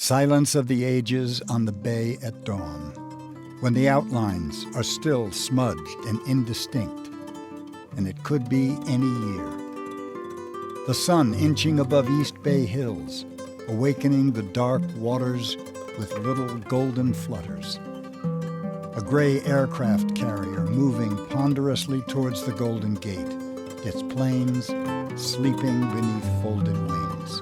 Silence of the ages on the bay at dawn, when the outlines are still smudged and indistinct, and it could be any year. The sun inching above East Bay hills, awakening the dark waters with little golden flutters. A gray aircraft carrier moving ponderously towards the Golden Gate, its planes sleeping beneath folded wings.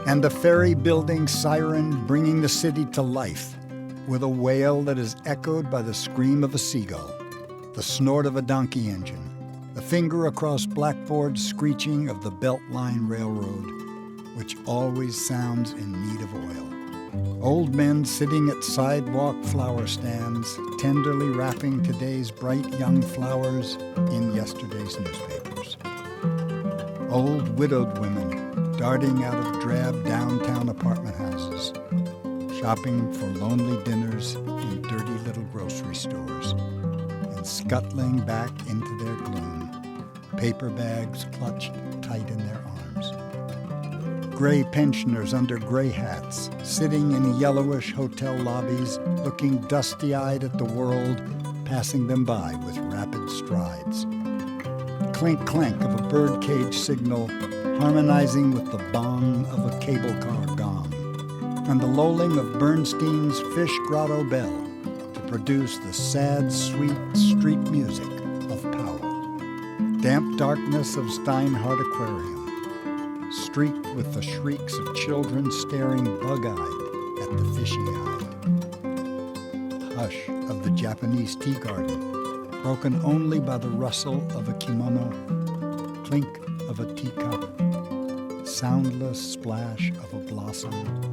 And the ferry-building siren bringing the city to life with a wail that is echoed by the scream of a seagull, the snort of a donkey engine, the finger across blackboard screeching of the Beltline Railroad, which always sounds in need of oil. Old men sitting at sidewalk flower stands, tenderly wrapping today's bright young flowers in yesterday's newspapers. Old widowed women darting out of drab downtown apartment houses, shopping for lonely dinners in dirty little grocery stores, and scuttling back into their gloom, paper bags clutched tight in their arms. Gray pensioners under gray hats, sitting in yellowish hotel lobbies, looking dusty-eyed at the world passing them by with rapid strides. Clink-clank of a birdcage signal harmonizing with the bong of a cable car gong, and the lolling of Bernstein's Fish Grotto bell to produce the sad, sweet street music of Powell. Damp darkness of Steinhardt Aquarium, streaked with the shrieks of children staring bug-eyed at the fishy-eyed. Hush of the Japanese tea garden, broken only by the rustle of a kimono, clink of a teacup, soundless splash of a blossom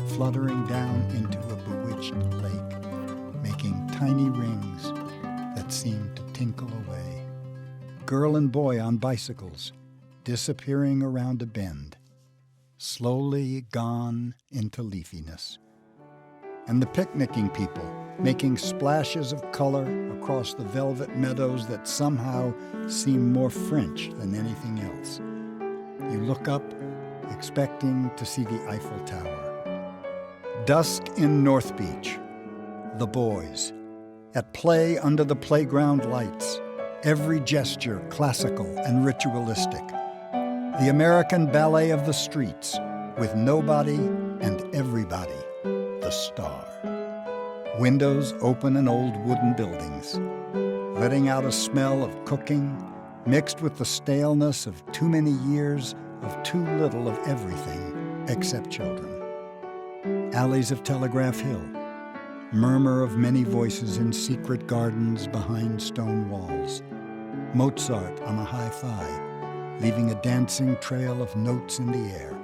fluttering down into a bewitched lake, making tiny rings that seem to tinkle away. Girl and boy on bicycles, disappearing around a bend, slowly gone into leafiness. And the picnicking people, making splashes of color across the velvet meadows that somehow seem more French than anything else. You look up, expecting to see the Eiffel Tower. Dusk in North Beach. The boys, at play under the playground lights, every gesture classical and ritualistic. The American ballet of the streets, with nobody and everybody, the star. Windows open in old wooden buildings, letting out a smell of cooking mixed with the staleness of too many years of too little of everything except children. Alleys of Telegraph Hill, murmur of many voices in secret gardens behind stone walls. Mozart on a hi-fi, leaving a dancing trail of notes in the air.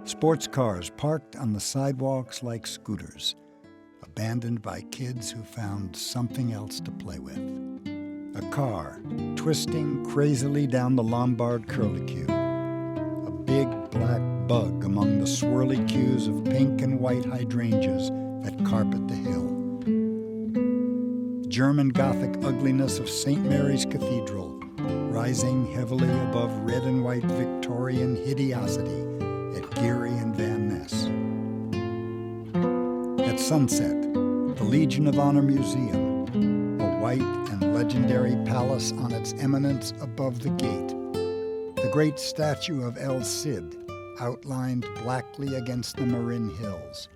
Sports cars parked on the sidewalks like scooters, abandoned by kids who found something else to play with. A car twisting crazily down the Lombard curlicue. A big black bug among the swirly queues of pink and white hydrangeas that carpet the hill. German Gothic ugliness of St. Mary's Cathedral, rising heavily above red and white Victorian hideosity at Geary and Van Ness. At sunset, the Legion of Honor Museum, a white and legendary palace on its eminence above the gate. The great statue of El Cid, outlined blackly against the Marin Hills,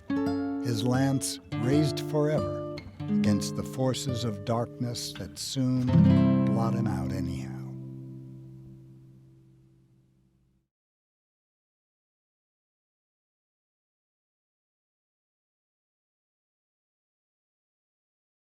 his lance raised forever against the forces of darkness that soon blot him out anyhow.